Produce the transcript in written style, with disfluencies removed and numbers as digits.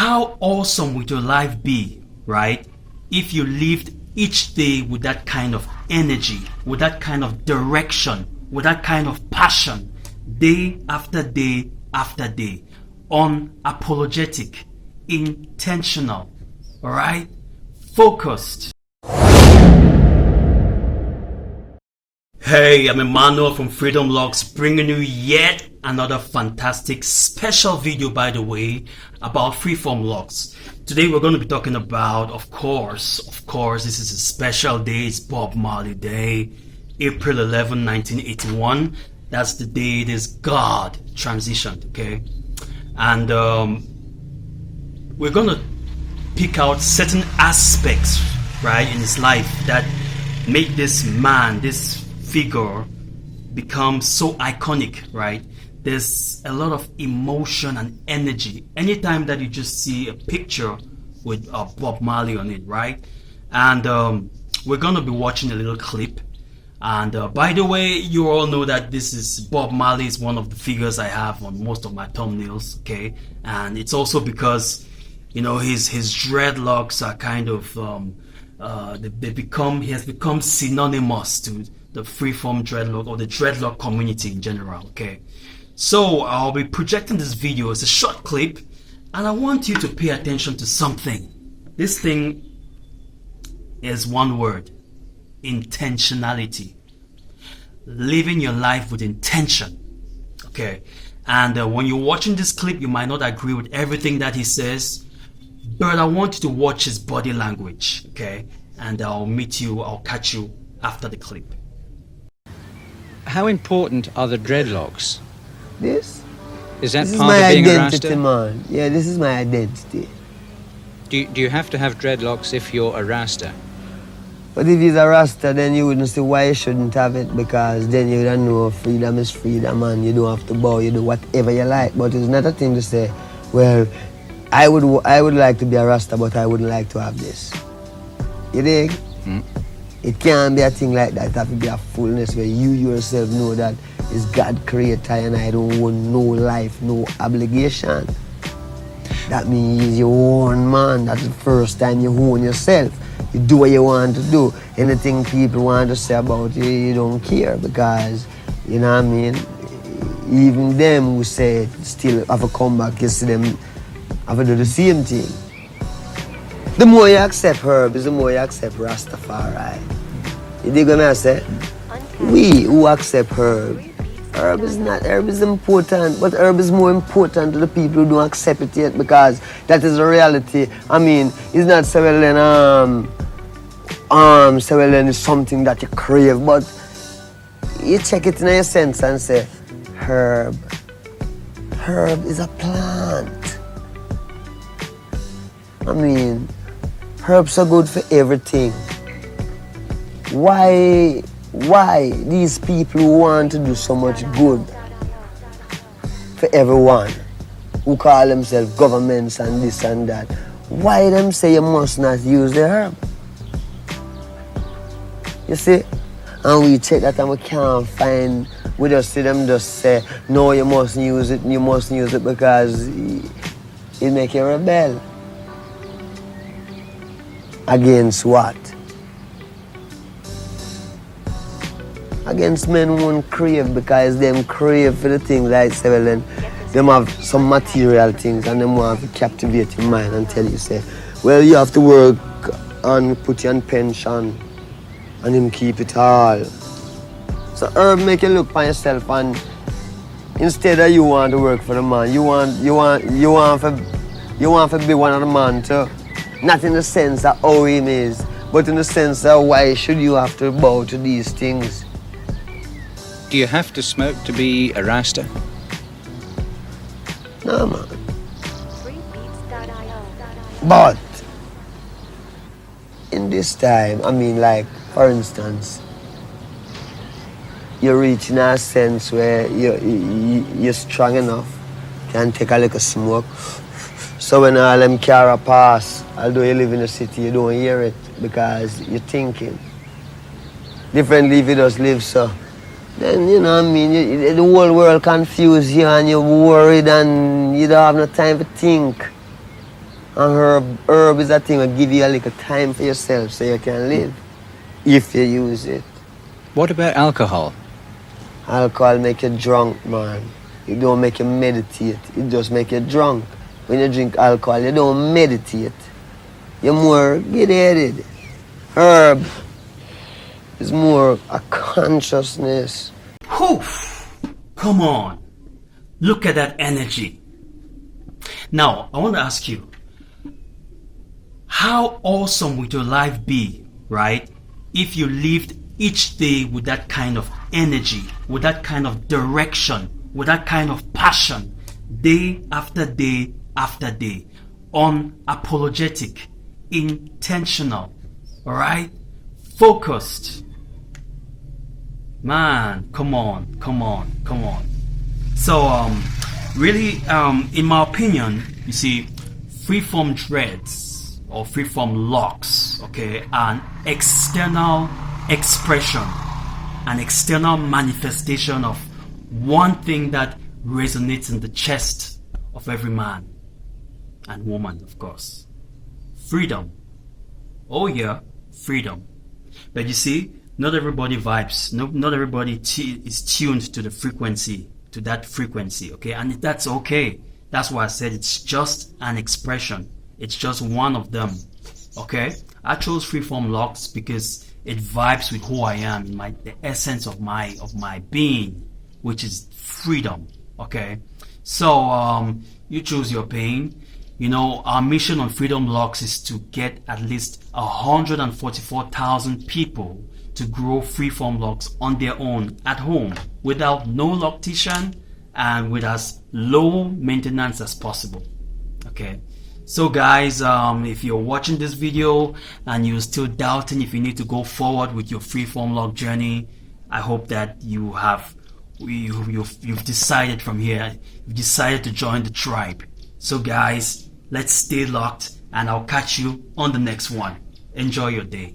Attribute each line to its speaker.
Speaker 1: How awesome would your life be, right, if you lived each day with that kind of energy, with that kind of direction, with that kind of passion, day after day after day, unapologetic, intentional, alright, focused. Hey, I'm Emmanuel from Locs, bringing you yet another fantastic special video, by the way, about Freeform Locs. Today we're going to be talking about, of course, this is a special day. It's Bob Marley Day, April 11, 1981. That's the day this God transitioned, okay? And we're going to pick out certain aspects, right, in his life that make this man, this figure, become so iconic, right? There's a lot of emotion and energy anytime that you just see a picture with Bob Marley on it, right? And we're gonna be watching a little clip. And by the way, you all know that this is Bob Marley is one of the figures I have on most of my thumbnails, okay? And it's also because, you know, his dreadlocks are kind of he has become synonymous to the Freeform dreadlock, or the dreadlock community in general, okay? So I'll be projecting this video. It's a short clip, and I want you to pay attention to something. This thing is one word: intentionality. Living your life with intention, okay? And when you're watching this clip, you might not agree with everything that he says, but I want you to watch his body language, okay? And I'll catch you after the clip.
Speaker 2: How important are the dreadlocks?
Speaker 3: This
Speaker 2: Is that
Speaker 3: is
Speaker 2: part
Speaker 3: my
Speaker 2: of being a
Speaker 3: identity,
Speaker 2: Rasta?
Speaker 3: man. Yeah, this is my identity.
Speaker 2: Do you have to have dreadlocks if you're a Rasta?
Speaker 3: But if he's a Rasta, then you wouldn't see why you shouldn't have it, because then you don't know freedom is freedom, and you don't have to bow, you do whatever you like. But it's not a thing to say, well, I would like to be a Rasta, but I wouldn't like to have this. You dig? It can't be a thing like that. It have to be a fullness where you yourself know that it's God creator and I don't want no life, no obligation. That means you own, man. That's the first time you own yourself. You do what you want to do. Anything people want to say about you, you don't care, because, you know what I mean? Even them who say it still have a comeback, you see them have to do the same thing. The more you accept herb is the more you accept Rastafari. You dig what I say? We who accept herb herb is important, but herb is more important to the people who don't accept it yet, because that is the reality. I mean, it's not so well then it's something that you crave, but you check it in your sense and say, herb is a plant. I mean, herbs are good for everything. Why these people who want to do so much good for everyone, who call themselves governments and this and that, why them say you must not use the herb? You see? And we check that and we can't find, we just see them just say, no, you mustn't use it because it make you rebel. Against what? Against men who won't crave, because them crave for the things like several, them have some material things and them want to captivate your mind and tell you, say, well, you have to work and put you on pension and him keep it all. So herb make you look for yourself, and instead of you want to work for the man, you want to be one of the man too. Not in the sense of how him is, but in the sense of why should you have to bow to these things.
Speaker 2: Do you have to smoke to be a Rasta?
Speaker 3: No, man. But in this time, I mean, like, for instance, you're reaching a sense where you're strong enough, can take a little smoke. So when all them car pass, although you live in the city, you don't hear it because you're thinking. Differently if you just live so. Then, you know what I mean, the whole world confused you and you're worried and you don't have no time to think. And herb is a thing that give you a little time for yourself so you can live, if you use it.
Speaker 2: What about alcohol?
Speaker 3: Alcohol make you drunk, man. It don't make you meditate. It just make you drunk. When you drink alcohol, you don't meditate. You're more get-headed. Herb is more a consciousness.
Speaker 1: Whew! Come on. Look at that energy. Now, I want to ask you, how awesome would your life be, right, if you lived each day with that kind of energy, with that kind of direction, with that kind of passion, day after day after day, unapologetic, intentional, alright, focused. Man, come on. So, really, in my opinion, you see, freeform dreads or freeform locks, okay, an external expression, an external manifestation of one thing that resonates in the chest of every man and woman, of course. Freedom. Oh yeah, freedom. But you see, not everybody vibes. Not everybody is tuned to the frequency, to that frequency, okay? And that's okay. That's why I said it's just an expression. It's just one of them, okay? I chose freeform locks because it vibes with who I am, in the essence of my being, which is freedom, okay? So you choose your pain. You know, our mission on Freedom Locks is to get at least 144,000 people to grow freeform locks on their own at home without no loctician and with as low maintenance as possible. Okay, so guys, if you're watching this video and you're still doubting if you need to go forward with your freeform lock journey, I hope that you've decided from here, you've decided to join the tribe. So guys, let's stay locked and I'll catch you on the next one. Enjoy your day.